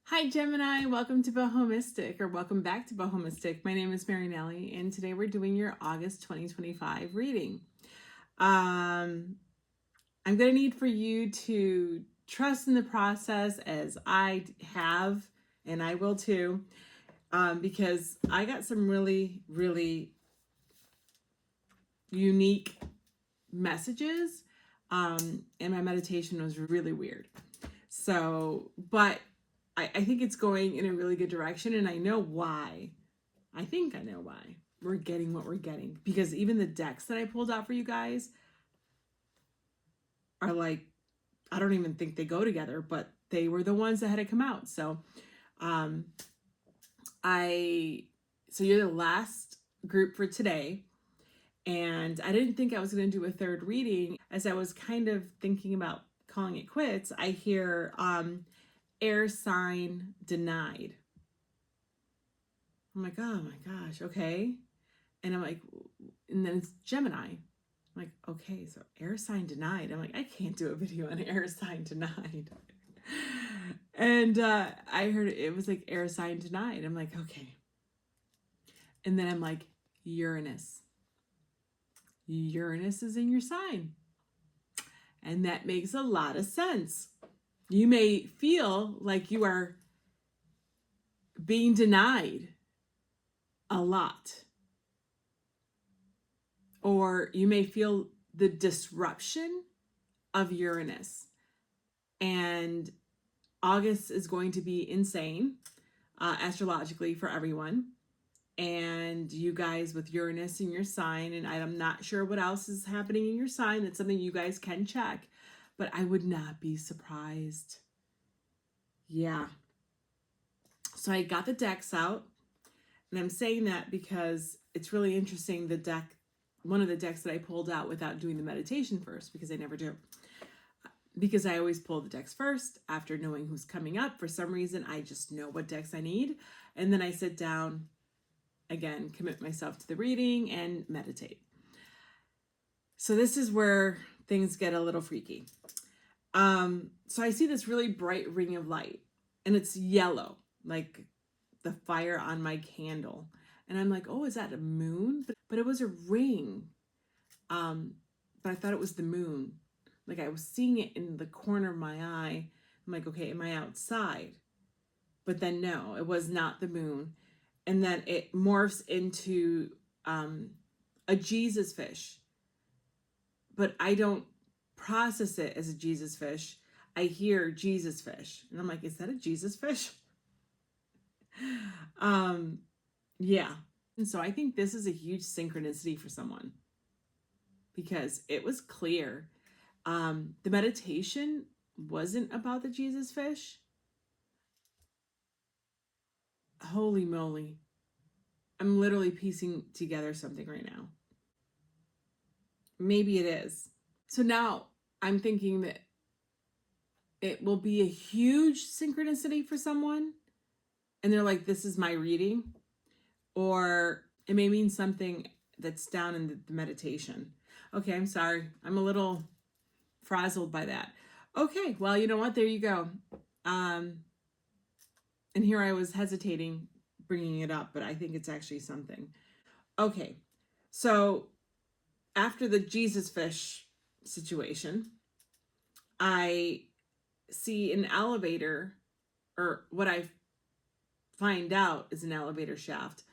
Hi Gemini, welcome to BohoMystic, or welcome back to BohoMystic. My name is Mary Nelly, and today we're doing your August 2025 reading. I'm going to need for you to trust in the process, as I have, and I will too, because I got some really, really unique messages, and my meditation was really weird. So, but I think it's going in a really good direction, and I know why. I think I know why we're getting what we're getting, because even the decks that I pulled out for you guys are like, I don't even think they go together, but they were the ones that had to come out. So, so you're the last group for today, and I didn't think I was going to do a third reading. As I was kind of thinking about calling it quits, I hear air sign denied. I'm like, oh my gosh, okay. And I'm like, and then it's Gemini. I'm like, okay, so air sign denied. I'm like, I can't do a video on air sign denied. And I heard it was like air sign denied. I'm like, okay. And then I'm like, Uranus. Uranus is in your sign. And that makes a lot of sense. You may feel like you are being denied a lot. Or you may feel the disruption of Uranus. And August is going to be insane, astrologically, for everyone. And you guys with Uranus in your sign, and I'm not sure what else is happening in your sign. That's something you guys can check. But I would not be surprised. Yeah. So I got the decks out. And I'm saying that because it's really interesting. The deck, one of the decks that I pulled out without doing the meditation first, because I never do. Because I always pull the decks first after knowing who's coming up. For some reason, I just know what decks I need. And then I sit down, again, commit myself to the reading and meditate. So this is where things get a little freaky. So I see this really bright ring of light, and it's yellow, like the fire on my candle. And I'm like, oh, is that a moon? But it was a ring. But I thought it was the moon. Like I was seeing it in the corner of my eye. I'm like, okay, am I outside? But then no, it was not the moon. And then it morphs into a Jesus fish. But I don't process it as a Jesus fish. I hear Jesus fish. And I'm like, is that a Jesus fish? Yeah. And so I think this is a huge synchronicity for someone, because it was clear. The meditation wasn't about the Jesus fish. Holy moly. I'm literally piecing together something right now. Maybe it is. So now I'm thinking that it will be a huge synchronicity for someone, and they're like, this is my reading. Or it may mean something that's down in the meditation. Okay, I'm sorry. I'm a little frazzled by that. Okay, well, you know what? There you go. And here I was hesitating bringing it up, but I think it's actually something. Okay, so after the Jesus fish situation, I see an elevator, or what I find out is an elevator shaft,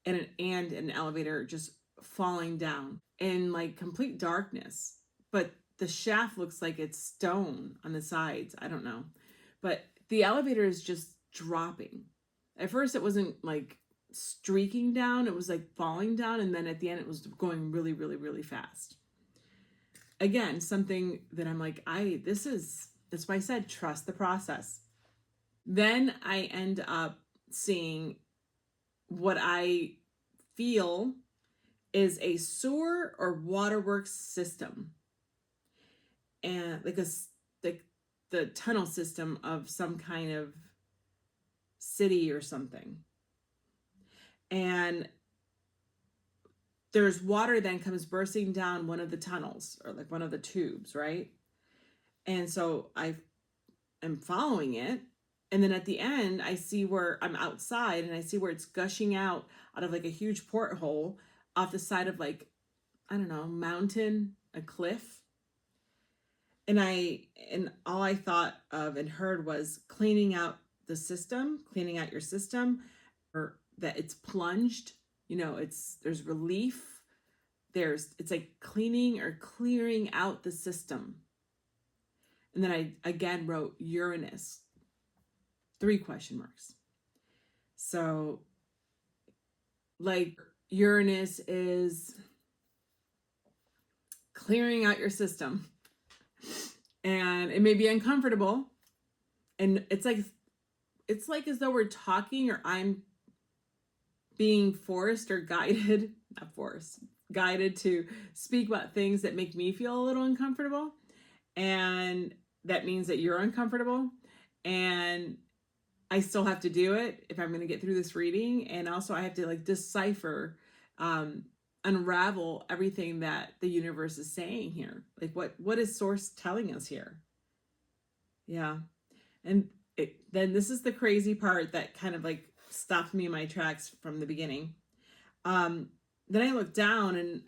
and an elevator just falling down in like complete darkness. But the shaft looks like it's stone on the sides. I don't know. But the elevator is just dropping. At first, it wasn't like streaking down, it was like falling down. And then at the end, it was going really, really, really fast. Again, something that I'm like, that's why I said trust the process. Then I end up seeing what I feel is a sewer or waterworks system, and like the tunnel system of some kind of city or something. And there's water then comes bursting down one of the tunnels, or like one of the tubes, right? And so I am following it, And then at the end, I see where I'm outside and I see where it's gushing out of like a huge porthole off the side of like, I don't know, mountain, a cliff. And all I thought of and heard was cleaning out the system, cleaning out your system, or that it's plunged, there's relief. It's like cleaning or clearing out the system. And then I again wrote Uranus, 3 question marks. So like Uranus is clearing out your system, and it may be uncomfortable, and it's like as though we're talking, or I'm being forced or guided, not forced, guided to speak about things that make me feel a little uncomfortable. And that means that you're uncomfortable, and I still have to do it if I'm going to get through this reading. And also I have to like decipher, unravel everything that the universe is saying here. Like what is source telling us here? Yeah. And then this is the crazy part that kind of like stopped me in my tracks from the beginning. Then I looked down, and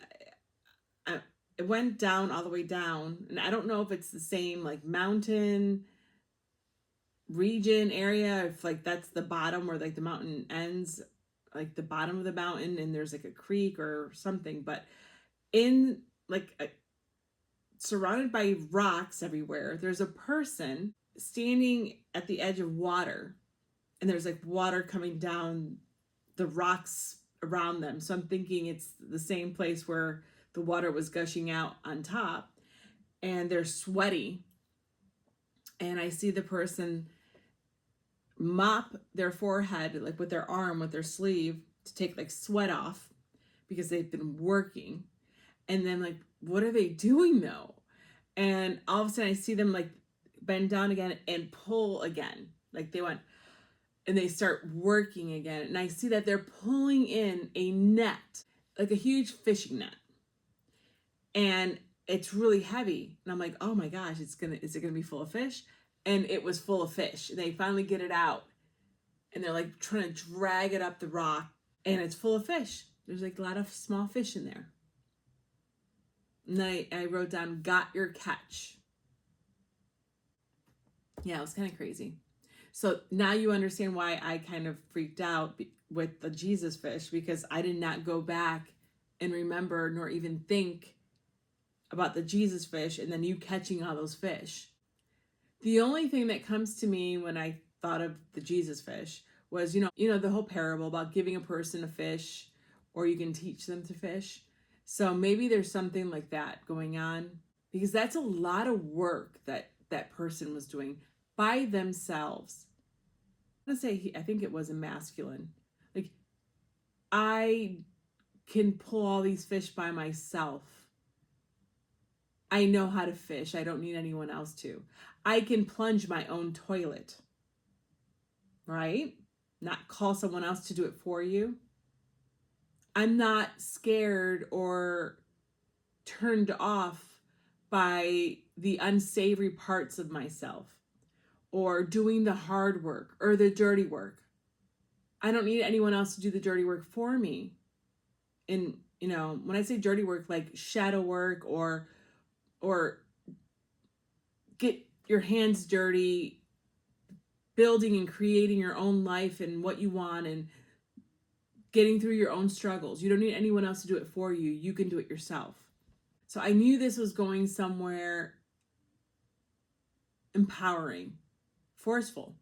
it went down all the way down. And I don't know if it's the same like mountain region area, if like that's the bottom where like the mountain ends, like the bottom of the mountain, and there's like a creek or something. But in like surrounded by rocks everywhere, there's a person standing at the edge of water, and there's like water coming down the rocks around them. So I'm thinking it's the same place where the water was gushing out on top, and they're sweaty. And I see the person mop their forehead like with their arm, with their sleeve, to take like sweat off because they've been working. And then like, what are they doing though? And all of a sudden I see them like bend down again and pull again. Like they went and they start working again. And I see that they're pulling in a net, like a huge fishing net. And it's really heavy. And I'm like, oh my gosh, is it gonna be full of fish? And it was full of fish. And they finally get it out. And they're like trying to drag it up the rock. And it's full of fish. There's like a lot of small fish in there. And I wrote down, got your catch. Yeah, it was kind of crazy. So now you understand why I kind of freaked out with the Jesus fish, because I did not go back and remember nor even think about the Jesus fish and then you catching all those fish. The only thing that comes to me when I thought of the Jesus fish was, the whole parable about giving a person a fish, or you can teach them to fish. So maybe there's something like that going on, because that's a lot of work that person was doing by themselves. I'm gonna say I think it was a masculine. Like, I can pull all these fish by myself. I know how to fish. I don't need anyone else to. I can plunge my own toilet, right? Not call someone else to do it for you. I'm not scared or turned off by the unsavory parts of myself, or doing the hard work or the dirty work. I don't need anyone else to do the dirty work for me. And, when I say dirty work, like shadow work, or get your hands dirty, building and creating your own life and what you want, and getting through your own struggles. You don't need anyone else to do it for you. You can do it yourself. So I knew this was going somewhere empowering, forceful,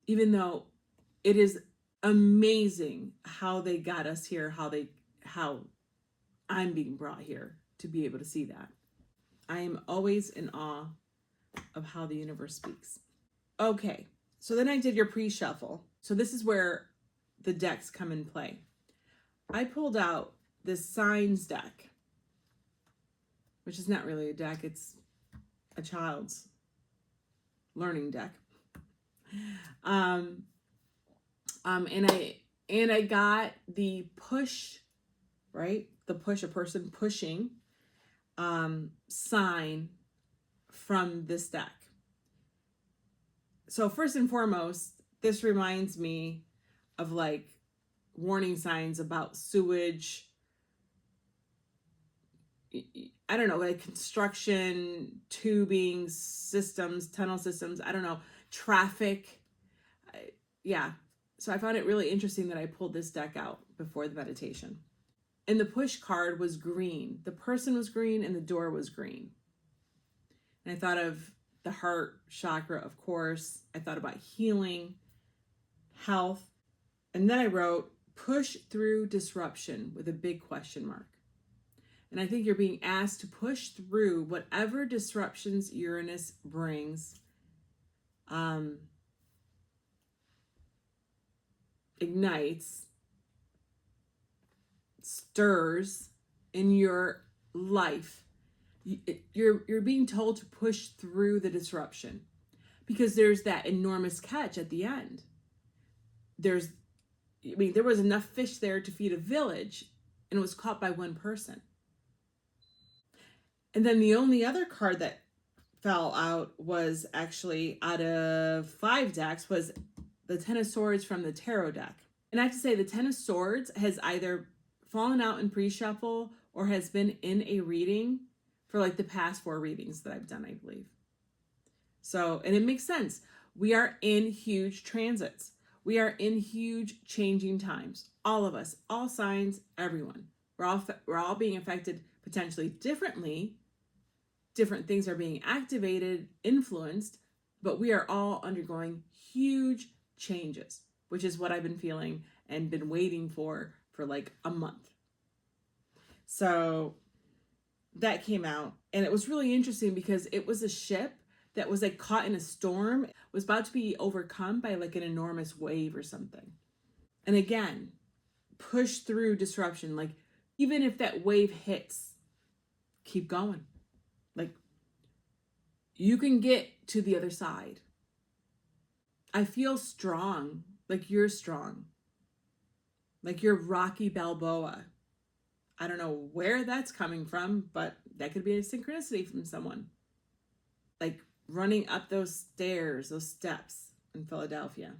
even though it is amazing how they got us here, how I'm being brought here to be able to see that. I am always in awe of how the universe speaks. Okay, so then I did your pre-shuffle. So this is where the decks come in play. I pulled out this signs deck, which is not really a deck, it's a child's learning deck. And I got the push, right? The push, a person pushing sign from this deck. So first and foremost, this reminds me of like warning signs about sewage. I don't know, like construction, tubing systems, tunnel systems, I don't know, traffic. Yeah. So I found it really interesting that I pulled this deck out before the meditation. And the push card was green. The person was green and the door was green. And I thought of the heart chakra, of course. I thought about healing, health. And then I wrote, push through disruption with a big question mark. And I think you're being asked to push through whatever disruptions Uranus brings, ignites, stirs in your life. You're being told to push through the disruption because there's that enormous catch at the end. There was enough fish there to feed a village, and it was caught by one person. And then the only other card that fell out was actually out of 5 decks was the Ten of Swords from the tarot deck. And I have to say the Ten of Swords has either fallen out in pre-shuffle or has been in a reading for like the past 4 readings that I've done, I believe. So, and it makes sense. We are in huge transits. We are in huge changing times. All of us, all signs, everyone. We're all being affected potentially differently. Different things are being activated, influenced, but we are all undergoing huge changes, which is what I've been feeling and been waiting for like a month. So that came out, and it was really interesting because it was a ship that was like caught in a storm, was about to be overcome by like an enormous wave or something. And again, push through disruption. Like even if that wave hits, keep going. Like you can get to the other side. I feel strong, like you're strong. Like you're Rocky Balboa. I don't know where that's coming from, but that could be a synchronicity from someone. Like running up those stairs, those steps in Philadelphia.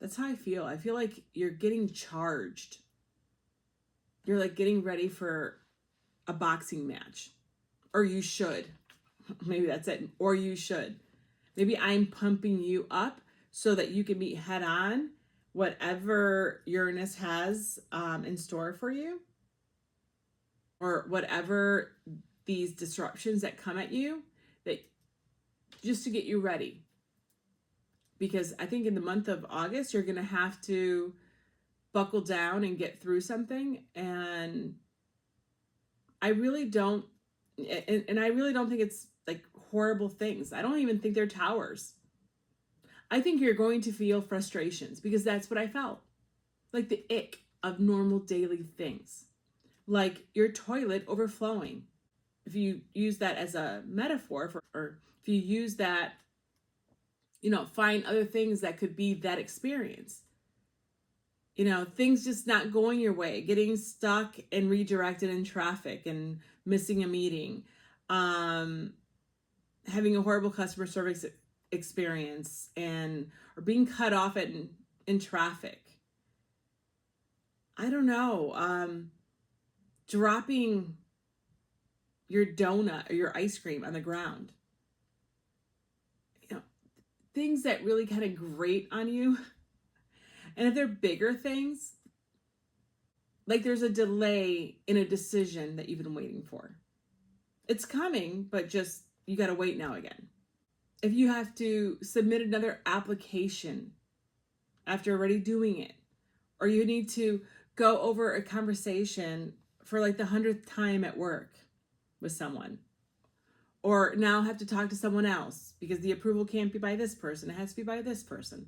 That's how I feel. I feel like you're getting charged. You're like getting ready for a boxing match. Or you should. Maybe that's it. Or you should. Maybe I'm pumping you up so that you can meet head on whatever Uranus has in store for you, or whatever these disruptions that come at you, that just to get you ready. Because I think in the month of August, you're going to have to buckle down and get through something. And I really don't, and I really don't think it's like horrible things. I don't even think they're towers. I think you're going to feel frustrations because that's what I felt. Like the ick of normal daily things. Like your toilet overflowing. If you use that as a metaphor for, or if you use that, find other things that could be that experience. Things just not going your way, getting stuck and redirected in traffic and missing a meeting, having a horrible customer service experience, or being cut off in traffic. I don't know. Dropping your donut or your ice cream on the ground. Things that really kind of grate on you. And if they're bigger things, like there's a delay in a decision that you've been waiting for. It's coming, but just you got to wait now again. If you have to submit another application after already doing it, or you need to go over a conversation for like the 100th time at work with someone, or now have to talk to someone else because the approval can't be by this person, it has to be by this person.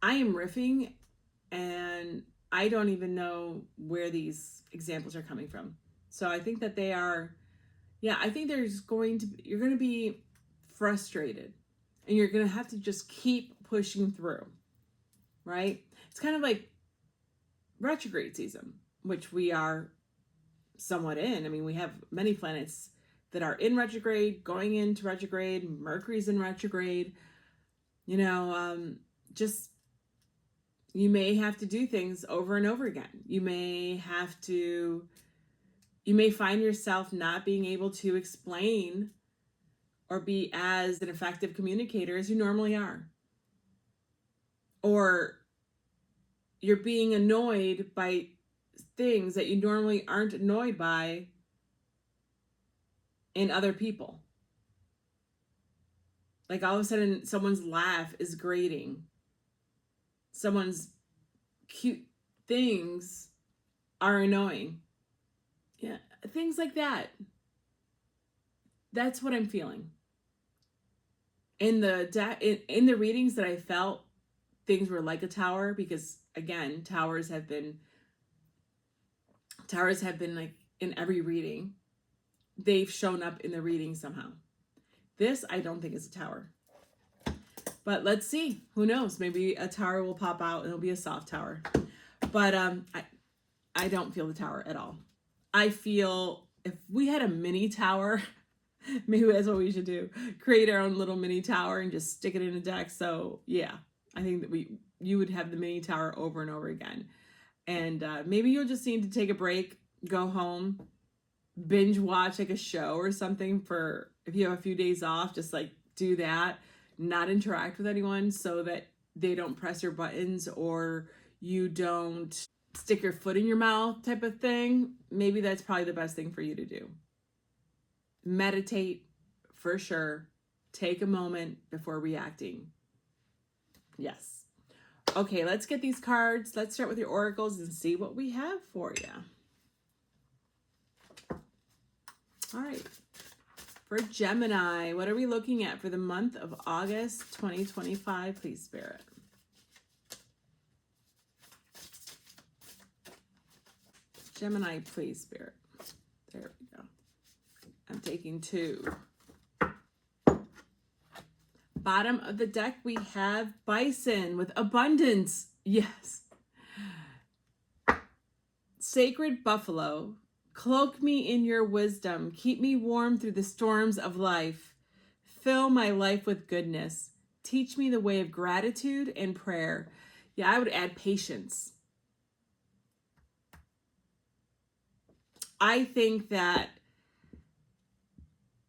I am riffing and I don't even know where these examples are coming from. So I think that I think you're going to be frustrated and you're going to have to just keep pushing through, right? It's kind of like retrograde season, which we are somewhat in. I mean, we have many planets that are in retrograde, going into retrograde, Mercury's in retrograde. You know, just, you may have to do things over and over again. You may find yourself not being able to explain or be as an effective communicator as you normally are. Or you're being annoyed by things that you normally aren't annoyed by in other people. Like all of a sudden someone's laugh is grating. Someone's cute things are annoying. Yeah, things like that. That's what I'm feeling. In the readings that I felt, things were like a tower, because again, towers have been like in every reading. They've shown up in the reading somehow. This, I don't think is a tower. But let's see. Who knows? Maybe a tower will pop out and it'll be a soft tower. But I don't feel the tower at all. I feel if we had a mini tower, maybe that's what we should do. Create our own little mini tower and just stick it in a deck. So yeah, I think that you would have the mini tower over and over again. And maybe you'll just need to take a break, go home, binge watch like a show or something for, if you have a few days off, just like do that, not interact with anyone so that they don't press your buttons or you don't stick your foot in your mouth type of thing. Maybe that's probably the best thing for you to do. Meditate for sure. Take a moment before reacting. Yes. Okay, let's get these cards. Let's start with your oracles and see what we have for you. All right. For Gemini, what are we looking at for the month of August 2025, please, Spirit? Gemini, please, Spirit. There we go. I'm taking 2. Bottom of the deck, we have Bison with abundance. Yes. Sacred Buffalo. Cloak me in your wisdom. Keep me warm through the storms of life. Fill my life with goodness. Teach me the way of gratitude and prayer. Yeah, I would add patience. I think that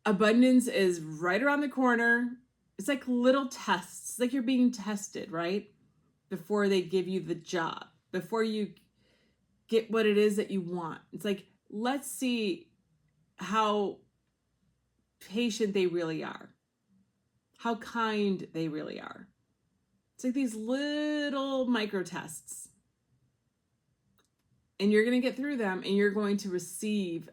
abundance is right around the corner. It's like little tests. It's like you're being tested, right? Before they give you the job. Before you get what it is that you want. It's like, let's see how patient they really are. How kind they really are. It's like these little micro tests. And you're going to get through them and you're going to receive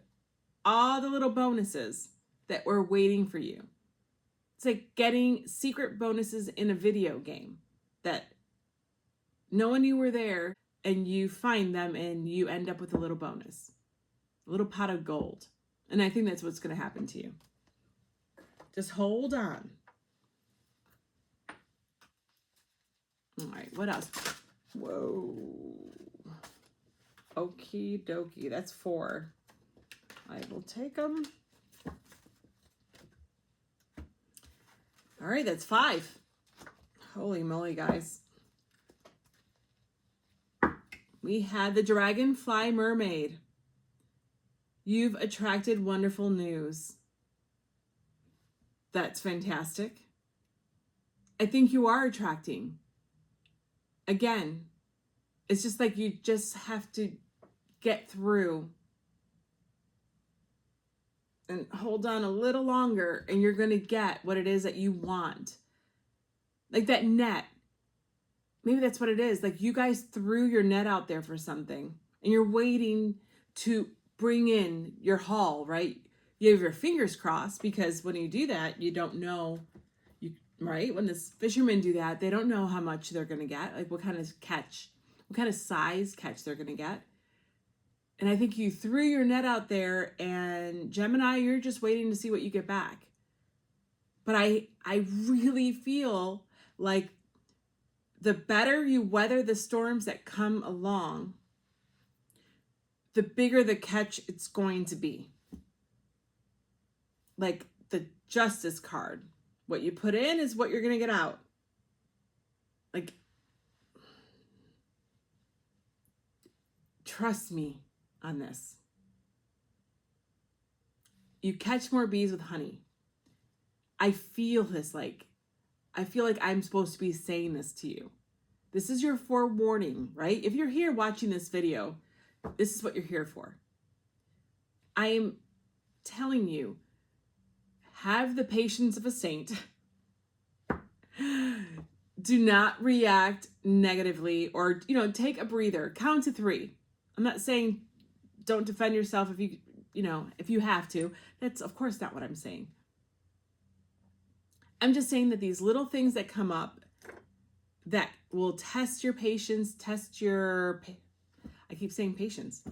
all the little bonuses that were waiting for you. It's like getting secret bonuses in a video game that no one knew were there, and you find them and you end up with a little bonus, a little pot of gold. And I think that's what's going to happen to you. Just hold on. All right, what else? Whoa. Okie dokie, that's 4. I will take them. All right, that's 5. Holy moly, guys. We had the Dragonfly Mermaid. You've attracted wonderful news. That's fantastic. I think you are attracting. Again, it's just like you just have to get through and hold on a little longer, and you're going to get what it is that you want. Like that net. Maybe that's what it is. Like you guys threw your net out there for something and you're waiting to bring in your haul, right? You have your fingers crossed, because when you do that, you don't know, right? When the fishermen do that, they don't know how much they're going to get, like what kind of catch, what kind of size catch they're going to get. And I think you threw your net out there, and Gemini, you're just waiting to see what you get back. But I really feel like the better you weather the storms that come along, the bigger the catch it's going to be. like the Justice card. What you put in is what you're going to get out. Like, trust me on this. You catch more bees with honey. I feel this, like, I feel like I'm supposed to be saying this to you. This is your forewarning, right? If you're here watching this video, this is what you're here for. I am telling you, have the patience of a saint. Do not react negatively, or, take a breather. Count to 3. I'm not saying don't defend yourself if you have to. That's, of course, not what I'm saying. I'm just saying that these little things that come up that will test your patience, I keep saying patience.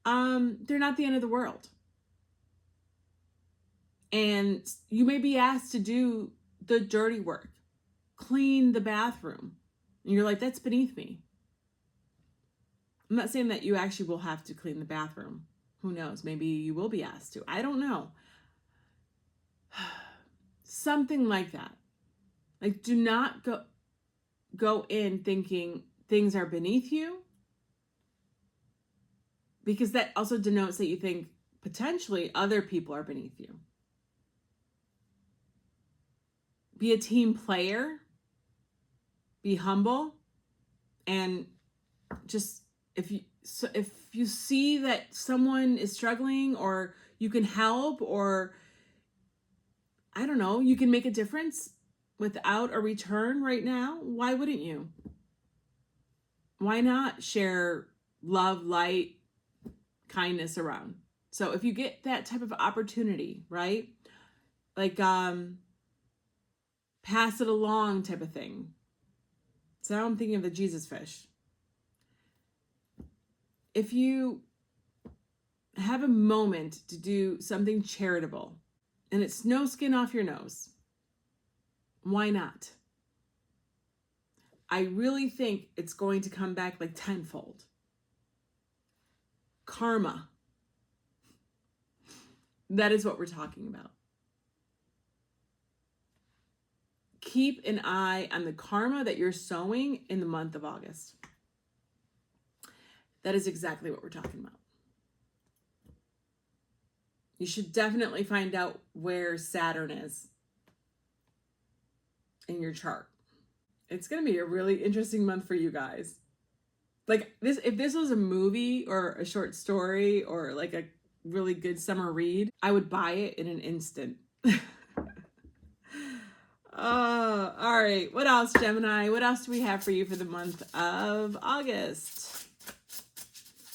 They're not the end of the world. And you may be asked to do the dirty work, clean the bathroom. And you're like, that's beneath me. I'm not saying that you actually will have to clean the bathroom. Who knows? Maybe you will be asked to. I don't know. Something like that. Like, do not go in thinking things are beneath you, because that also denotes that you think potentially other people are beneath you. Be a team player. Be humble. And just, if you see that someone is struggling, or you can help, or I don't know, you can make a difference without a return right now, why wouldn't you? Why not share love, light, kindness around? So if you get that type of opportunity, right? Like, pass it along type of thing. So now I'm thinking of the Jesus fish. If you have a moment to do something charitable, and it's no skin off your nose, why not? I really think it's going to come back like tenfold. Karma. That is what we're talking about. Keep an eye on the karma that you're sowing in the month of August. That is exactly what we're talking about. You should definitely find out where Saturn is in your chart. It's going to be a really interesting month for you guys. Like this, if this was a movie or a short story or like a really good summer read, I would buy it in an instant. All right. What else, Gemini? What else do we have for you for the month of August?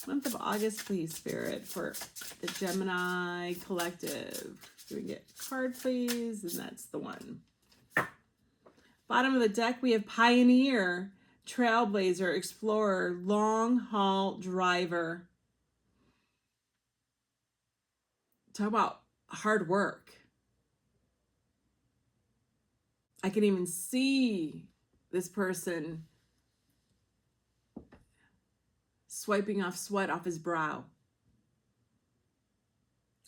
Month of August, please, Spirit, for the Gemini collective. Can we get a card, please? And that's the one. Bottom of the deck, we have Pioneer, Trailblazer, Explorer, Long Haul Driver. Talk about hard work. I can even see this person swiping off sweat off his brow.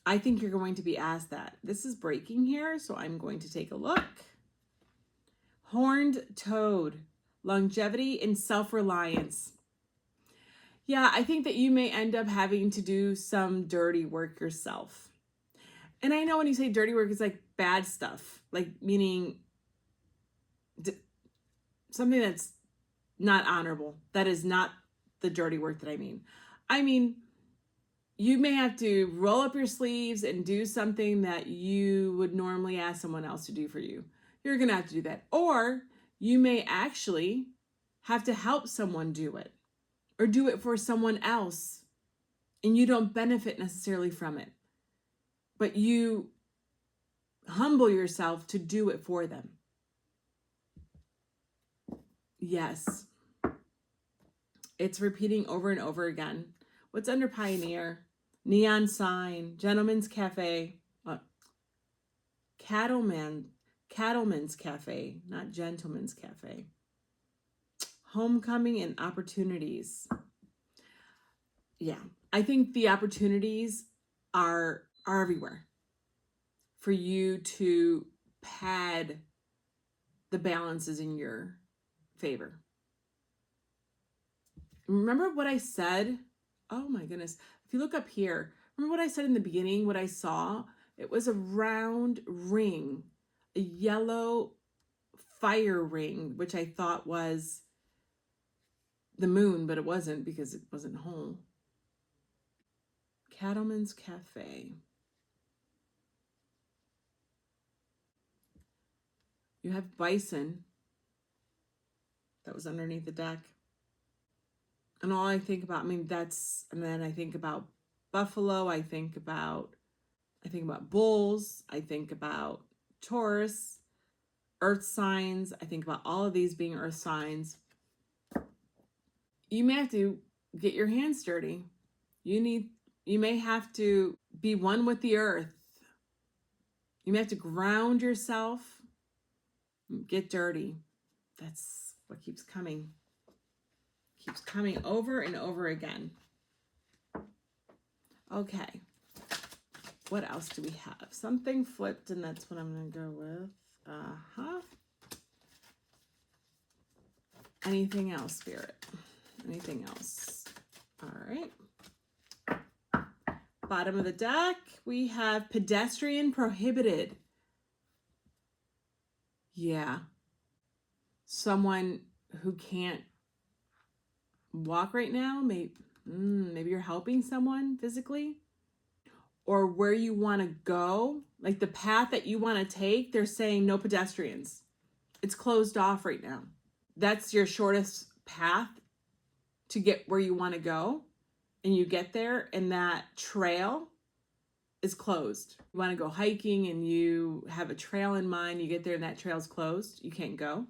I think you're going to be asked that. This is breaking here, so I'm going to take a look. Horned Toad, longevity and self-reliance. Yeah, I think that you may end up having to do some dirty work yourself. And I know when you say dirty work, it's like bad stuff, like meaning something that's not honorable. That is not the dirty work that I mean. I mean, you may have to roll up your sleeves and do something that you would normally ask someone else to do for you. You're going to have to do that. Or you may actually have to help someone do it, or do it for someone else, and you don't benefit necessarily from it, but you humble yourself to do it for them. Yes. It's repeating over and over again. What's under Pioneer? Neon sign, Gentleman's Cafe, Cattleman's Cafe, not Gentleman's Cafe. Homecoming and opportunities. Yeah, I think the opportunities are everywhere. for you to pad the balances in your favor. Remember what I said? Oh my goodness. If you look up here, remember what I said in the beginning, what I saw? It was a round ring, a yellow fire ring, which I thought was the moon, but it wasn't because it wasn't whole. Cattleman's Cafe. You have bison. That was underneath the deck. And all I think about, and then I think about buffalo, I think about bulls, I think about Taurus, earth signs. I think about all of these being earth signs. You may have to get your hands dirty. You may have to be one with the earth. You may have to ground yourself. Get dirty. That's what keeps coming. Keeps coming over and over again. Okay. What else do we have? Something flipped, and that's what I'm going to go with. Anything else, Spirit? Anything else? All right. Bottom of the deck, we have pedestrian prohibited. Yeah. Someone who can't walk right now, maybe you're helping someone physically, or where you want to go, like the path that you want to take, they're saying no pedestrians. It's closed off right now. That's your shortest path to get where you want to go, and you get there and that trail is closed. You want to go hiking and you have a trail in mind, you get there and that trail's closed, you can't go.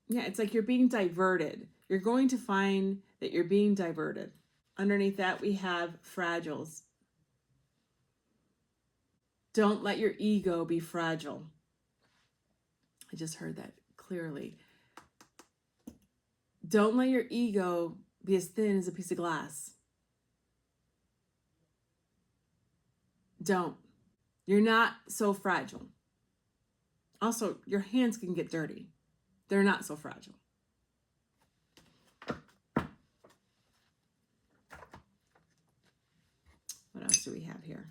Yeah, it's like you're being diverted. You're going to find that you're being diverted. Underneath that, we have fragiles. Don't let your ego be fragile. I just heard that clearly. Don't let your ego be as thin as a piece of glass. Don't. You're not so fragile. Also, your hands can get dirty. They're not so fragile. What else do we have here?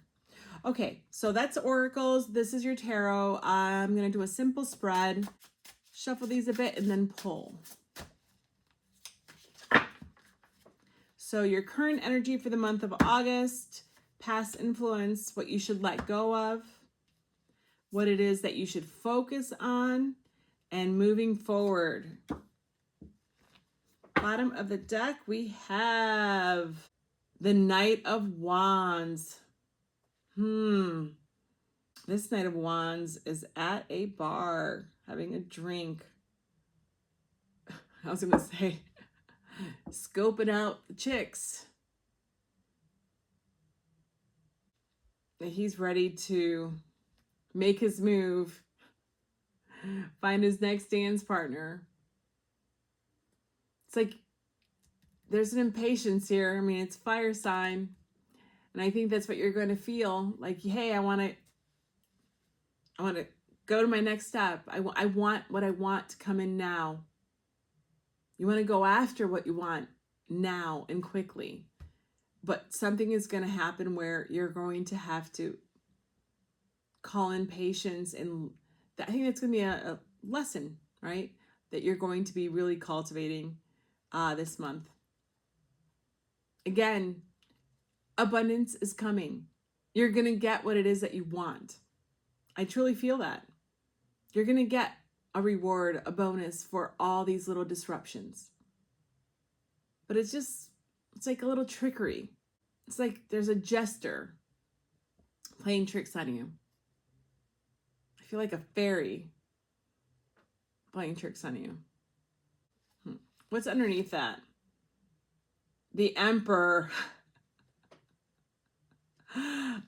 Okay, so that's oracles. This is your tarot. I'm going to do a simple spread, shuffle these a bit, and then pull. So your current energy for the month of August, past influence, what you should let go of, what it is that you should focus on, and moving forward. Bottom of the deck, we have the Knight of Wands. This Knight of Wands is at a bar having a drink. I was going to say, scoping out the chicks. He's ready to make his move, find his next dance partner. It's like there's an impatience here. I mean, it's fire sign. And I think that's what you're going to feel. Like, hey, I want to go to my next step. I want what I want to come in now. You want to go after what you want now and quickly. But something is going to happen where you're going to have to call in patience. And I think that's going to be a lesson, right? That you're going to be really cultivating this month. Again, abundance is coming. You're going to get what it is that you want. I truly feel that. You're going to get a reward, a bonus for all these little disruptions. But it's like a little trickery. It's like there's a jester playing tricks on you. I feel like a fairy playing tricks on you. What's underneath that? The Emperor.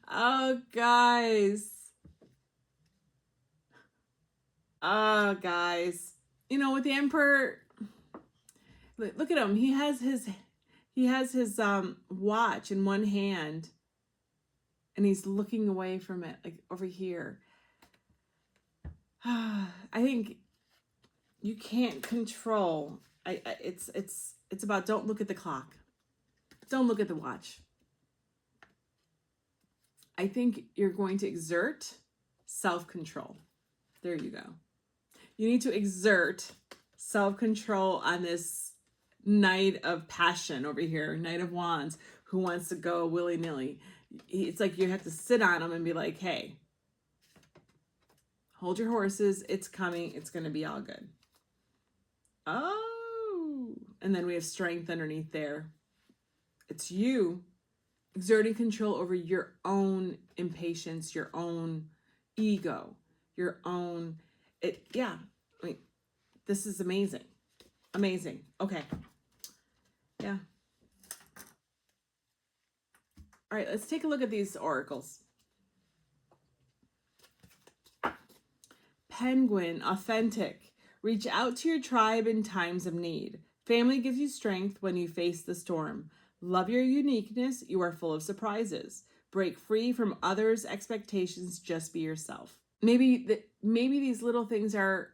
Oh, guys. Oh, guys. You know, with the Emperor, look at him. He has his watch in one hand. and he's looking away from it, like over here. I think you can't control. It's about don't look at the clock. Don't look at the watch. I think you're going to exert self-control. There you go. You need to exert self-control on this knight of passion over here, knight of wands, who wants to go willy-nilly. It's like you have to sit on him and be like, hey, hold your horses. It's coming. It's going to be all good. Oh, and then we have strength underneath there. It's you exerting control over your own impatience, your own ego, your own, yeah, I mean, this is amazing. Amazing. Okay. Yeah. All right, let's take a look at these oracles. Penguin, authentic. Reach out to your tribe in times of need. Family gives you strength when you face the storm. Love your uniqueness. You are full of surprises. Break free from others' expectations. Just be yourself. Maybe these little things are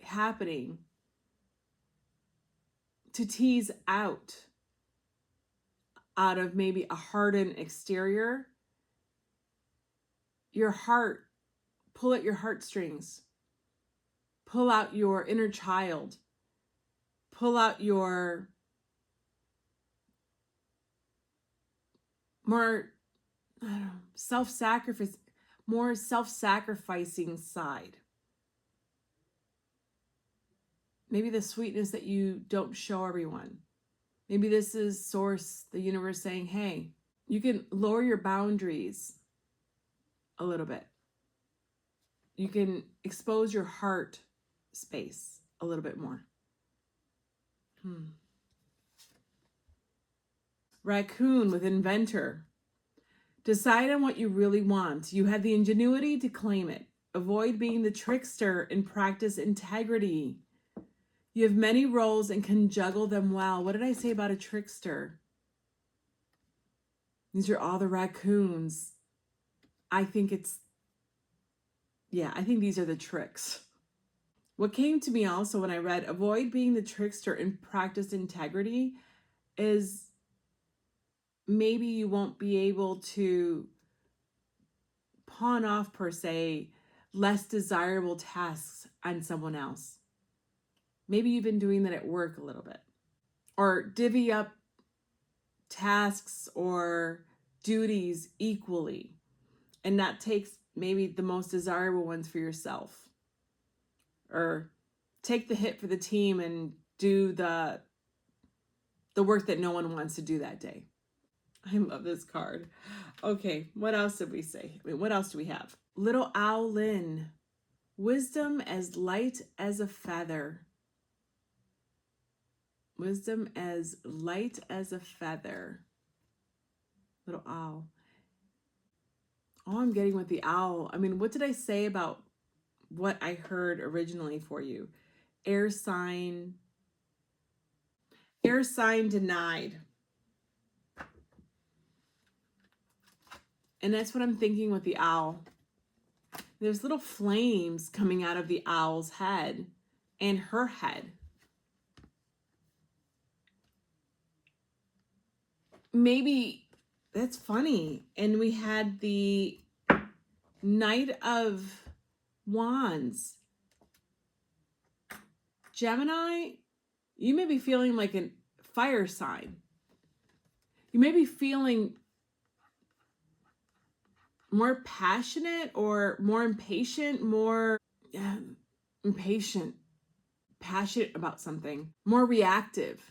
happening to tease out of maybe a hardened exterior, your heart. Pull at your heartstrings. Pull out your inner child. Pull out your more, I don't know, more self-sacrificing side. Maybe the sweetness that you don't show everyone. Maybe this is source, the universe saying, hey, you can lower your boundaries a little bit. You can expose your heart space a little bit more. Raccoon with inventor. Decide on what you really want. You have the ingenuity to claim it. Avoid being the trickster and practice integrity. You have many roles and can juggle them well. What did I say about a trickster? These are all the raccoons. I think these are the tricks. What came to me also when I read avoid being the trickster and practice integrity is maybe you won't be able to pawn off, per se, less desirable tasks on someone else. Maybe you've been doing that at work a little bit. Or divvy up tasks or duties equally and not take maybe the most desirable ones for yourself. Or take the hit for the team and do the work that no one wants to do that day. I love this card. Okay, what else did we say? I mean, what else do we have? Little Owl Lynn. Wisdom as light as a feather. Wisdom as light as a feather. Little owl. All I'm getting with the owl, I mean, what did I say about what I heard originally for you? Air sign denied. And that's what I'm thinking with the owl. There's little flames coming out of the owl's head and her head. Maybe that's funny. And we had the Knight of Wands. Gemini, you may be feeling like a fire sign. You may be feeling more passionate or more impatient, passionate about something, more reactive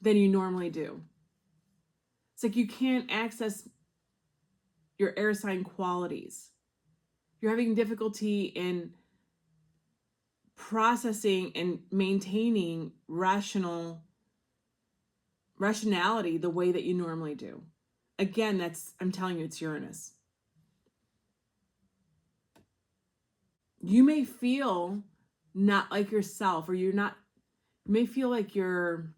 than you normally do. It's like you can't access your air sign qualities. You're having difficulty in processing and maintaining rationality the way that you normally do. Again, I'm telling you, it's Uranus. You may feel not like yourself, or you may feel like you're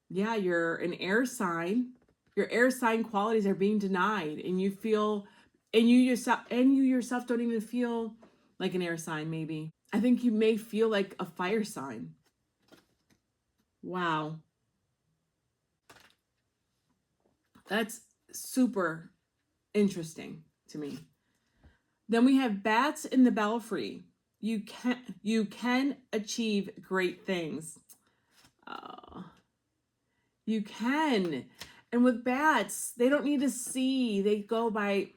an air sign. your air sign qualities are being denied, and you feel, and you yourself don't even feel like an air sign. Maybe I think you may feel like a fire sign. Wow, that's super interesting to me. Then we have bats in the belfry. You can achieve great things. You can. And with bats, they don't need to see. They go by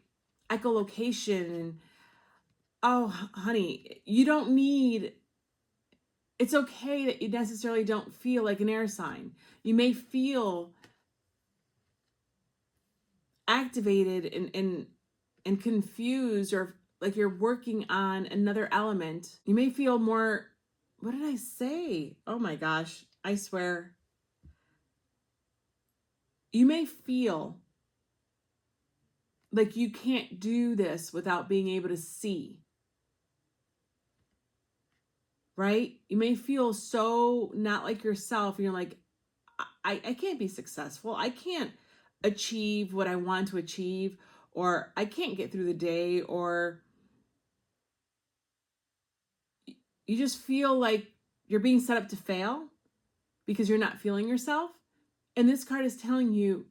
echolocation. And oh, honey, you don't need, it's okay that you necessarily don't feel like an air sign. You may feel activated and confused, or like you're working on another element. You may feel more, what did I say? Oh my gosh, I swear. You may feel like you can't do this without being able to see, right? You may feel so not like yourself, and you're like, I can't be successful. I can't achieve what I want to achieve, or I can't get through the day, or you just feel like you're being set up to fail because you're not feeling yourself. And this card is telling you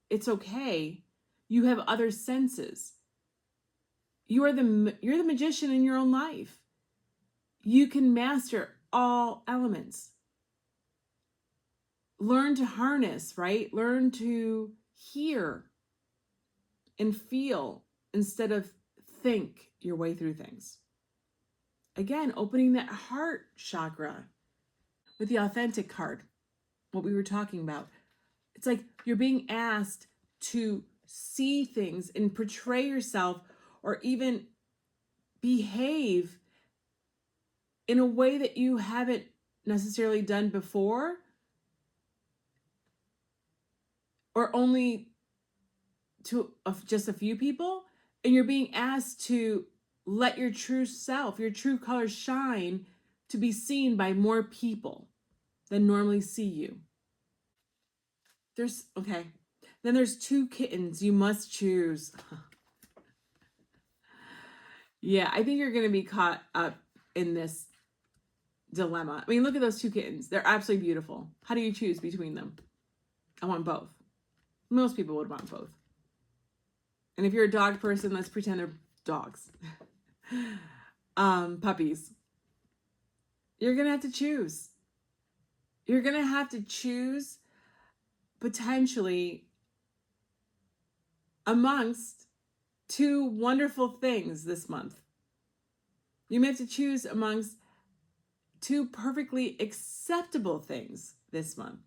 it's okay. You have other senses. You're the magician in your own life. You can master all elements. Learn to harness, right? Learn to hear and feel instead of think your way through things. Again, opening that heart chakra with the authentic card, what we were talking about. It's like you're being asked to see things and portray yourself, or even behave in a way that you haven't necessarily done before, or only to just a few people. And you're being asked to let your true self, your true colors shine, to be seen by more people than normally see you. Okay. Then there's 2 kittens you must choose. Yeah, I think you're going to be caught up in this dilemma. I mean, look at those 2 kittens. They're absolutely beautiful. How do you choose between them? I want both. Most people would want both. And if you're a dog person, let's pretend they're dogs. Puppies. You're going to have to choose. You're going to have to choose potentially amongst 2 wonderful things this month. You may have to choose amongst 2 perfectly acceptable things this month.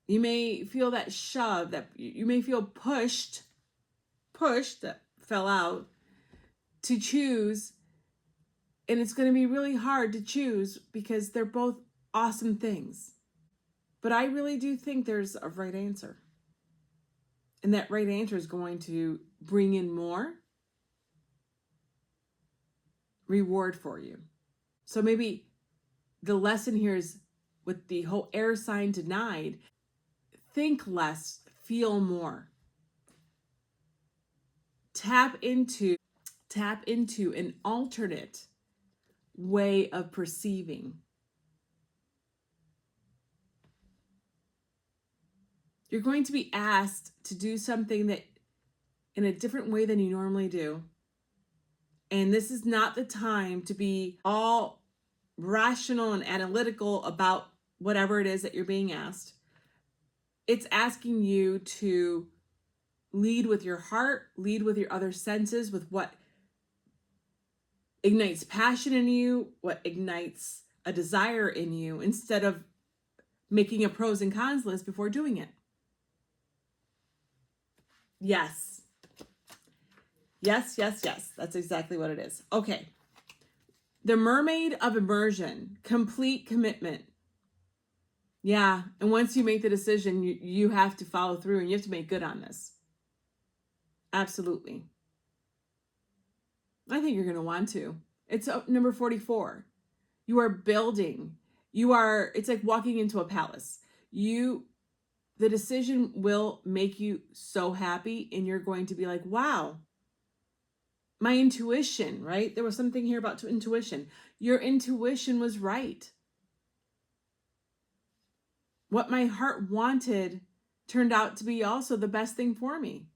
You may feel that shove, that you may feel pushed, that fell out, to choose. And it's going to be really hard to choose because they're both awesome things. But I really do think there's a right answer. And that right answer is going to bring in more reward for you. So maybe the lesson here is, with the whole air sign denied, think less, feel more. Tap into an alternate way of perceiving. You're going to be asked to do something that in a different way than you normally do. And this is not the time to be all rational and analytical about whatever it is that you're being asked. It's asking you to lead with your heart, lead with your other senses, with what ignites passion in you, what ignites a desire in you, instead of making a pros and cons list before doing it. Yes. Yes, yes, yes. That's exactly what it is. Okay. The Mermaid of Immersion, complete commitment. Yeah. And once you make the decision, you have to follow through, and you have to make good on this. Absolutely. I think you're going to want to. It's number 44. You are building. It's like walking into a palace. The decision will make you so happy, and you're going to be like, wow, my intuition, right? There was something here about intuition. Your intuition was right. What my heart wanted turned out to be also the best thing for me.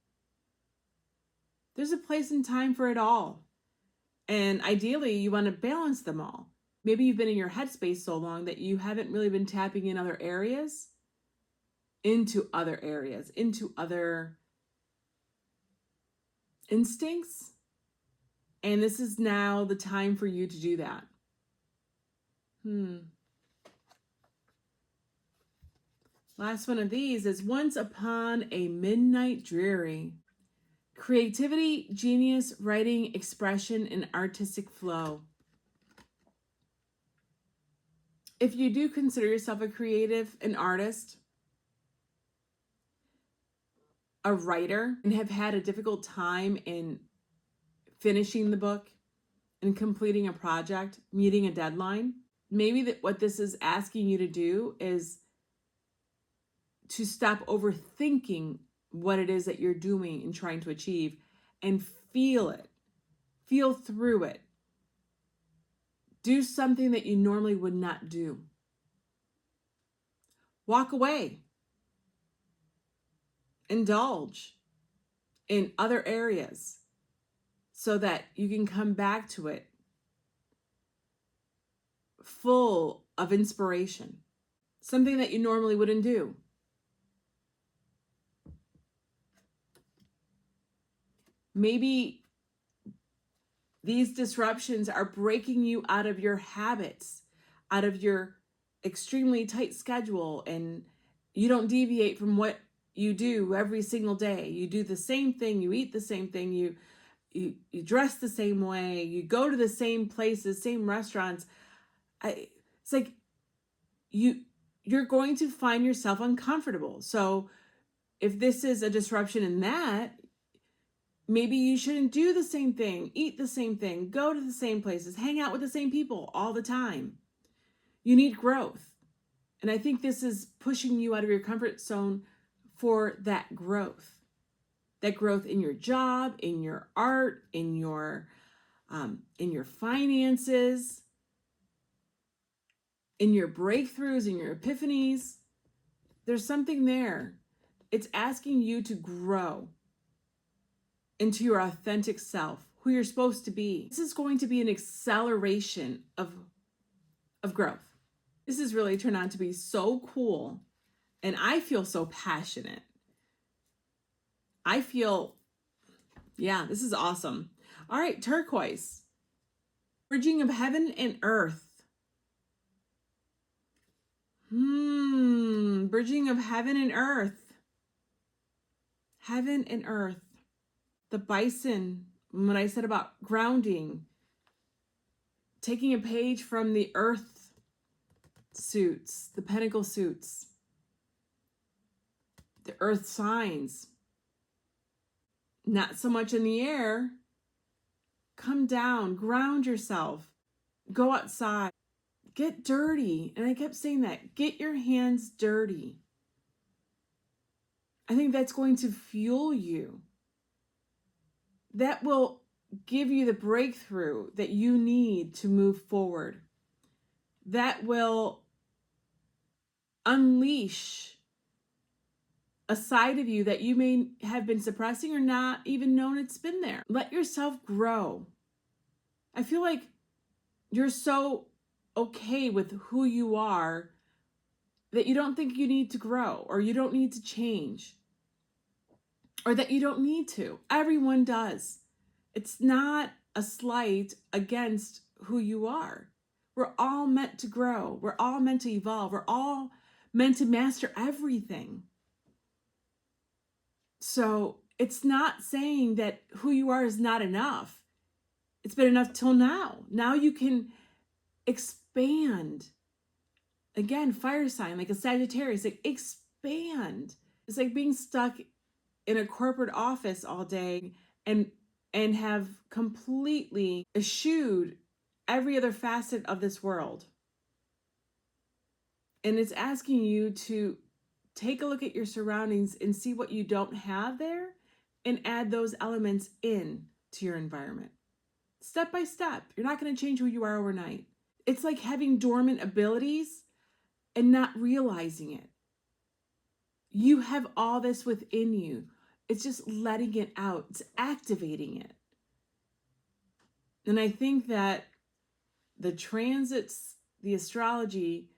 There's a place and time for it all. And ideally, you want to balance them all. Maybe you've been in your headspace so long that you haven't really been tapping in other areas, into other instincts. And this is now the time for you to do that. Last one of these is once upon a midnight dreary. Creativity, genius, writing, expression, and artistic flow. If you do consider yourself a creative, an artist, a writer, and have had a difficult time in finishing the book and completing a project, meeting a deadline, maybe what this is asking you to do is to stop overthinking what it is that you're doing and trying to achieve, and feel it. Feel through it. Do something that you normally would not do. Walk away. Indulge in other areas so that you can come back to it full of inspiration. Something that you normally wouldn't do. Maybe these disruptions are breaking you out of your habits, out of your extremely tight schedule, and you don't deviate from what you do every single day. You do the same thing, you eat the same thing, you dress the same way, you go to the same places, same restaurants. It's like you're going to find yourself uncomfortable. So if this is a disruption in that, maybe you shouldn't do the same thing, eat the same thing, go to the same places, hang out with the same people all the time. You need growth. And I think this is pushing you out of your comfort zone for that growth. That growth in your job, in your art, in your finances, in your breakthroughs, in your epiphanies. There's something there. It's asking you to grow into your authentic self, who you're supposed to be. This is going to be an acceleration of growth. This has really turned out to be so cool. And I feel so passionate. I feel, yeah, this is awesome. All right, turquoise. Bridging of heaven and earth. Bridging of heaven and earth. Heaven and earth. The bison, when I said about grounding, taking a page from the earth suits, the pentacle suits, the earth signs, not so much in the air. Come down, ground yourself, go outside, get dirty. And I kept saying that, get your hands dirty. I think that's going to fuel you. That will give you the breakthrough that you need to move forward. That will unleash a side of you that you may have been suppressing or not even known it's been there. Let yourself grow. I feel like you're so okay with who you are that you don't think you need to grow, or you don't need to change, or that you don't need to. Everyone does. It's not a slight against who you are. We're all meant to grow. We're all meant to evolve. We're all meant to master everything. So it's not saying that who you are is not enough. It's been enough till now. Now you can expand. Again, fire sign, like a Sagittarius, like expand. It's like being stuck in a corporate office all day and have completely eschewed every other facet of this world. And it's asking you to take a look at your surroundings and see what you don't have there and add those elements in to your environment. Step by step. You're not going to change who you are overnight. It's like having dormant abilities and not realizing it. You have all this within you. It's just letting it out. It's activating it. And I think that the transits, the astrology,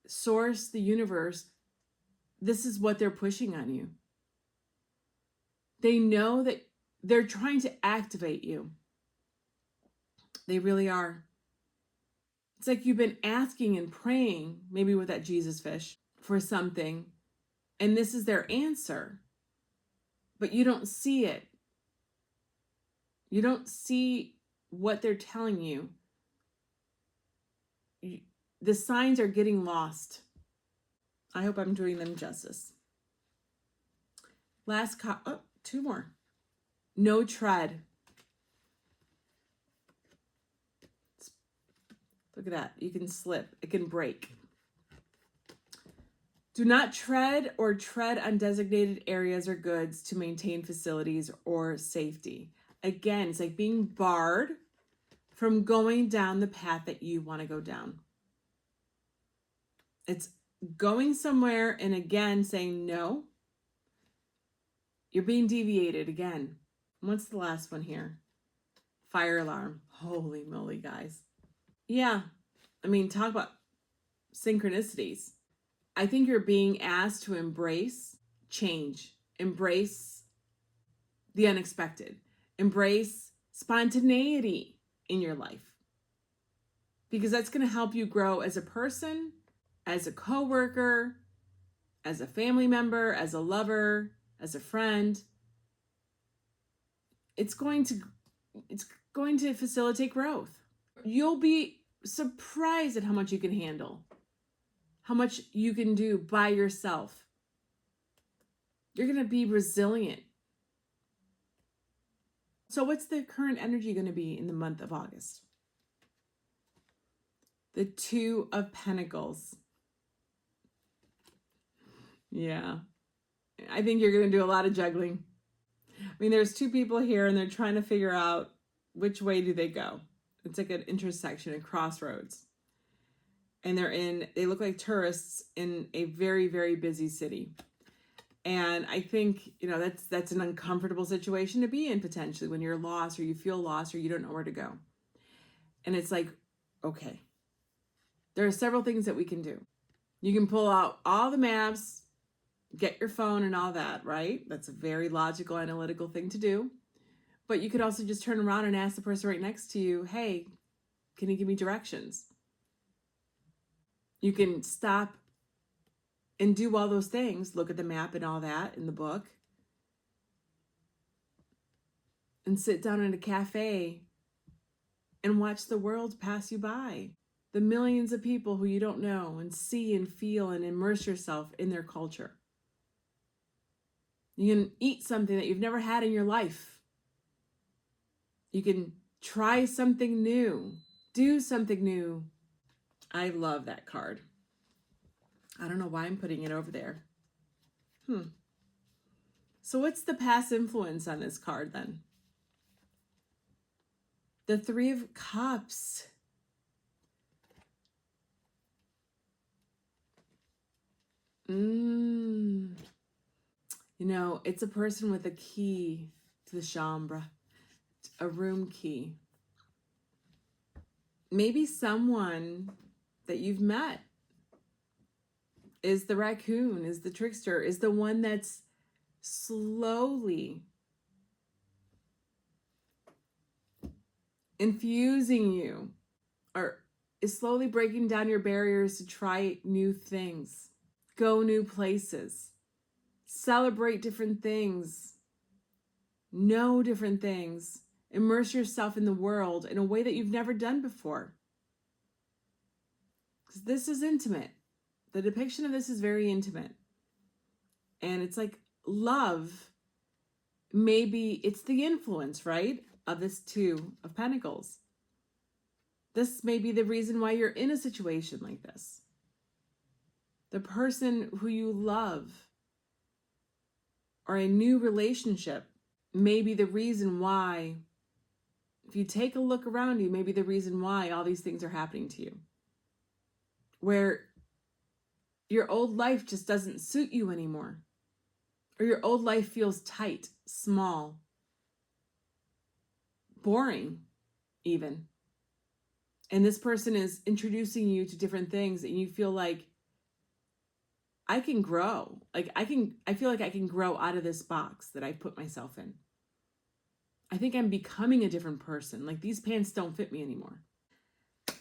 source, the universe, this is what they're pushing on you. They know that they're trying to activate you. They really are. It's like you've been asking and praying, maybe with that Jesus fish, for something, and this is their answer. But you don't see it. You don't see what they're telling you. The signs are getting lost. I hope I'm doing them justice. Two more. No tread. Look at that. You can slip. It can break. Do not tread or tread on designated areas or goods to maintain facilities or safety. Again, it's like being barred from going down the path that you want to go down. It's going somewhere and again saying no. You're being deviated again. What's the last one here? Fire alarm. Holy moly, guys. Yeah. I mean, talk about synchronicities. I think you're being asked to embrace change, embrace the unexpected, embrace spontaneity in your life. Because that's going to help you grow as a person, as a coworker, as a family member, as a lover, as a friend. It's going to facilitate growth. You'll be surprised at how much you can handle, how much you can do by yourself. You're going to be resilient. So what's the current energy going to be in the month of August? The Two of Pentacles. Yeah. I think you're going to do a lot of juggling. I mean, there's two people here and they're trying to figure out which way do they go. It's like an intersection, a crossroads. And they look like tourists in a very, very busy city. And I think, that's an uncomfortable situation to be in potentially when you're lost or you feel lost or you don't know where to go. And it's like, okay, there are several things that we can do. You can pull out all the maps, get your phone and all that, right? That's a very logical, analytical thing to do. But you could also just turn around and ask the person right next to you, hey, can you give me directions? You can stop and do all those things. Look at the map and all that in the book. And sit down in a cafe and watch the world pass you by. The millions of people who you don't know, and see and feel and immerse yourself in their culture. You can eat something that you've never had in your life. You can try something new, do something new. I love that card. I don't know why I'm putting it over there. So what's the past influence on this card then? The Three of Cups. It's a person with a key to the chambre, a room key. Maybe someone that you've met is the raccoon, is the trickster, is the one that's slowly infusing you, or is slowly breaking down your barriers to try new things, go new places, celebrate different things, know different things, immerse yourself in the world in a way that you've never done before. Because this is intimate. The depiction of this is very intimate. And it's like love, maybe it's the influence, right, of this Two of Pentacles. This may be the reason why you're in a situation like this. the person who you love, or a new relationship may be the reason why, if you take a look around you, maybe the reason why all these things are happening to you. Where your old life just doesn't suit you anymore. Or your old life feels tight, small, boring, even. And this person is introducing you to different things and you feel like, I can grow. Like I feel like I can grow out of this box that I've put myself in. I think I'm becoming a different person. Like these pants don't fit me anymore.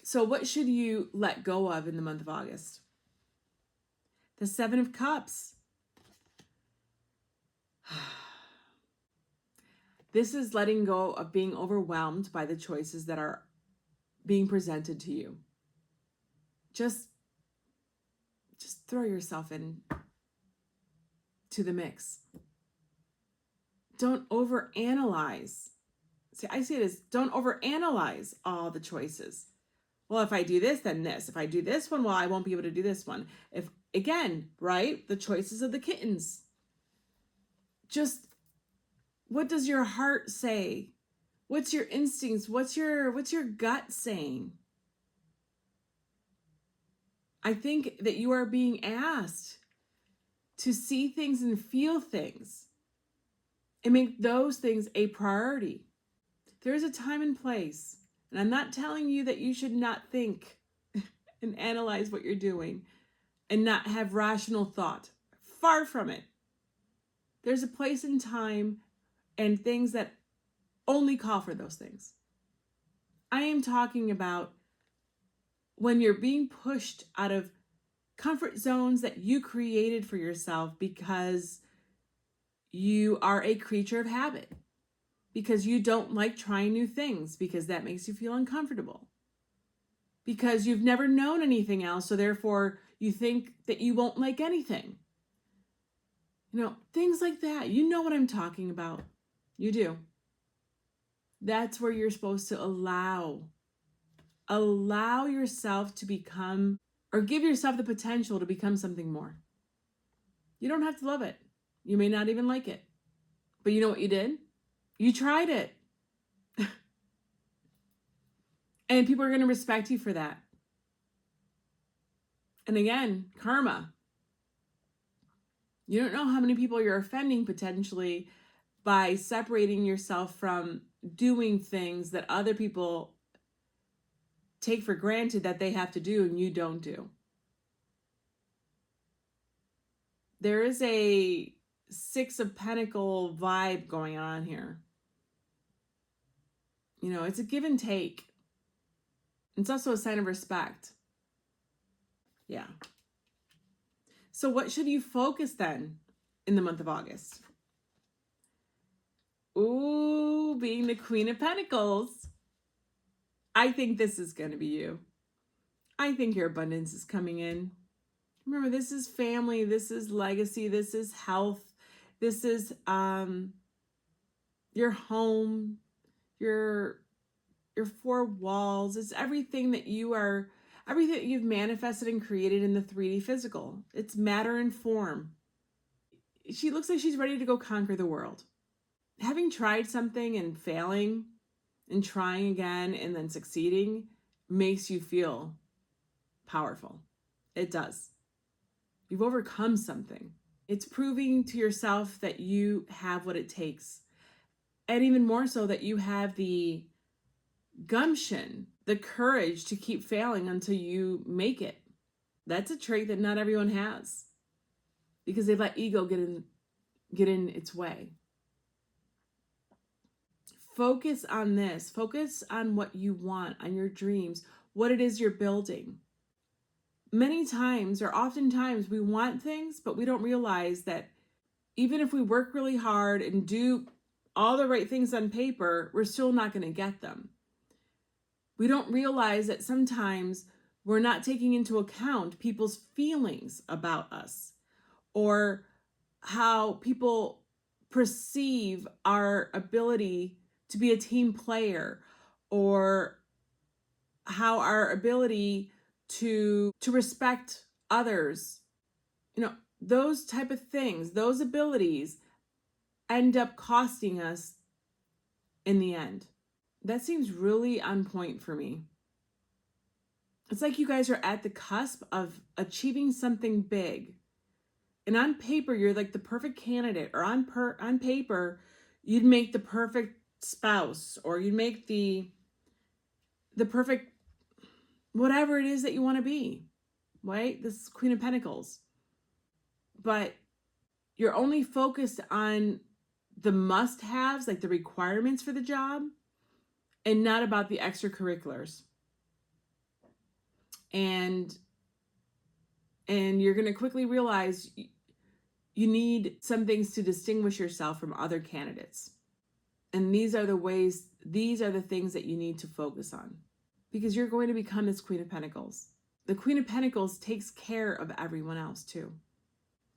So what should you let go of in the month of August? The Seven of Cups. This is letting go of being overwhelmed by the choices that are being presented to you. Just throw yourself in to the mix. Don't overanalyze. See, I see it as don't overanalyze all the choices. Well, if I do this, then this. If I do this one, well, I won't be able to do this one. If, again, right? The choices of the kittens. Just, what does your heart say? What's your instincts? What's your gut saying? I think that you are being asked to see things and feel things and make those things a priority. There is a time and place, and I'm not telling you that you should not think and analyze what you're doing and not have rational thought. Far from it. There's a place and time and things that only call for those things. I am talking about when you're being pushed out of comfort zones that you created for yourself because you are a creature of habit, because you don't like trying new things, because that makes you feel uncomfortable, because you've never known anything else, so therefore you think that you won't like anything. You know, things like that. You know what I'm talking about. You do. That's where you're supposed to allow yourself to become, or give yourself the potential to become something more. You don't have to love it. You may not even like it. But you know what you did? You tried it. And people are going to respect you for that. And again, karma. You don't know how many people you're offending potentially by separating yourself from doing things that other people take for granted that they have to do and you don't do. There is a Six of Pentacles vibe going on here. You know, it's a give and take. It's also a sign of respect. Yeah. So what should you focus then in the month of August? Ooh, being the Queen of Pentacles. I think this is going to be you. I think your abundance is coming in. Remember, this is family. This is legacy. This is health. This is your home, your four walls. It's everything that everything that you've manifested and created in the 3D physical. It's matter and form. She looks like she's ready to go conquer the world. Having tried something and failing and trying again and then succeeding makes you feel powerful. It does. You've overcome something. It's proving to yourself that you have what it takes. And even more so, that you have the gumption, the courage to keep failing until you make it. That's a trait that not everyone has, because they let ego get in its way. Focus on this. Focus on what you want, on your dreams, what it is you're building. Many times, or oftentimes, we want things, but we don't realize that even if we work really hard and do all the right things on paper, we're still not going to get them. We don't realize that sometimes we're not taking into account people's feelings about us, or how people perceive our ability to be a team player, or how our ability to respect others those type of things, those abilities end up costing us in the end. That seems really on point for me. It's like you guys are at the cusp of achieving something big. And on paper, you're like the perfect candidate, or on paper, you'd make the perfect spouse, or you'd make the perfect whatever it is that you want to be, right? This is Queen of Pentacles. But you're only focused on the must-haves, like the requirements for the job, and not about the extracurriculars. And you're going to quickly realize you need some things to distinguish yourself from other candidates. And these are the things that you need to focus on, because you're going to become this Queen of Pentacles. The Queen of Pentacles takes care of everyone else too.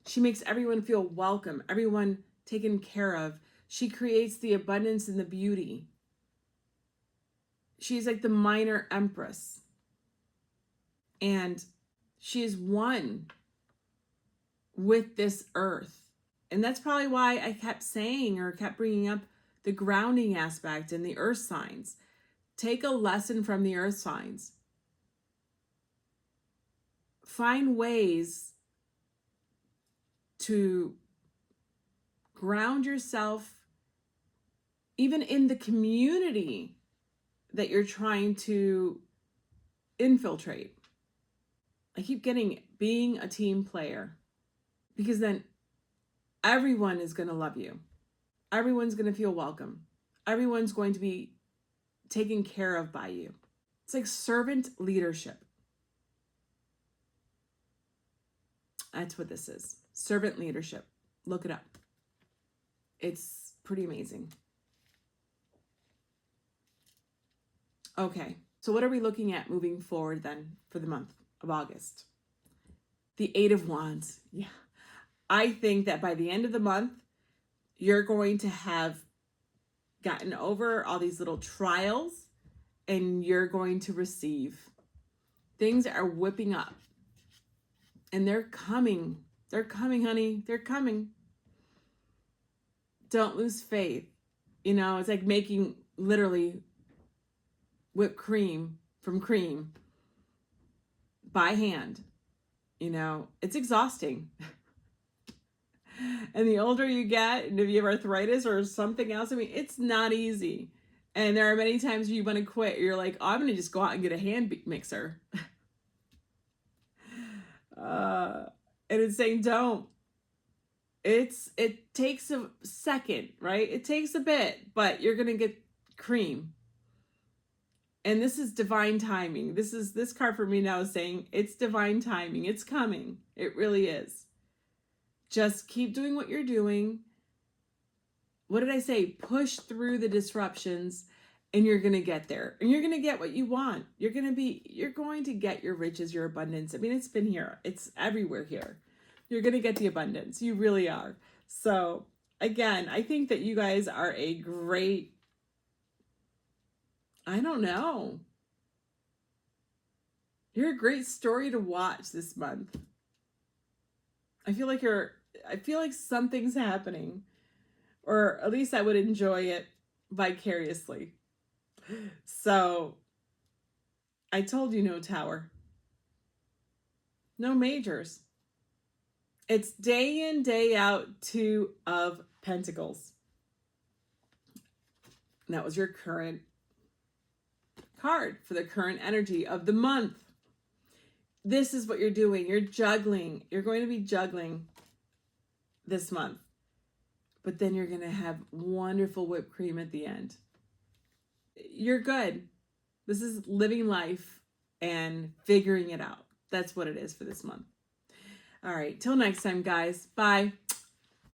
She makes everyone feel welcome, everyone taken care of. She creates the abundance and the beauty. She's like the minor empress. And she is one with this earth. And that's probably why I kept saying, or kept bringing up, the grounding aspect and the earth signs. Take a lesson from the earth signs. Find ways to ground yourself, even in the community that you're trying to infiltrate. I keep getting being a team player, because then everyone is going to love you. Everyone's going to feel welcome. Everyone's going to be taken care of by you. It's like servant leadership. That's what this is. Servant leadership. Look it up. It's pretty amazing. Okay, so what are we looking at moving forward then for the month of August? The Eight of Wands. Yeah. I think that by the end of the month, you're going to have gotten over all these little trials, and you're going to receive. Things are whipping up. And they're coming. They're coming, honey. They're coming. Don't lose faith. It's like making literally whipped cream from cream by hand. It's exhausting. And the older you get, and if you have arthritis or something else, it's not easy. And there are many times you want to quit. You're like, oh, I'm going to just go out and get a hand mixer. And it's saying, don't. It takes a second, right? It takes a bit, but you're going to get cream. And this is divine timing. This card for me now is saying it's divine timing. It's coming. It really is. Just keep doing what you're doing. What did I say? Push through the disruptions, and you're going to get there. And you're going to get what you want. You're going to get your riches, your abundance. It's been here. It's everywhere here. You're going to get the abundance. You really are. So again, I think that you guys are a great, I don't know. You're a great story to watch this month. I feel like something's happening, or at least I would enjoy it vicariously. So I told you, no tower, no majors. It's day in, day out, Two of Pentacles. And that was your current card for the current energy of the month. This is what you're doing. You're juggling. You're going to be juggling this month. But then you're going to have wonderful whipped cream at the end. You're good. This is living life and figuring it out. That's what it is for this month. All right. Till next time, guys. Bye.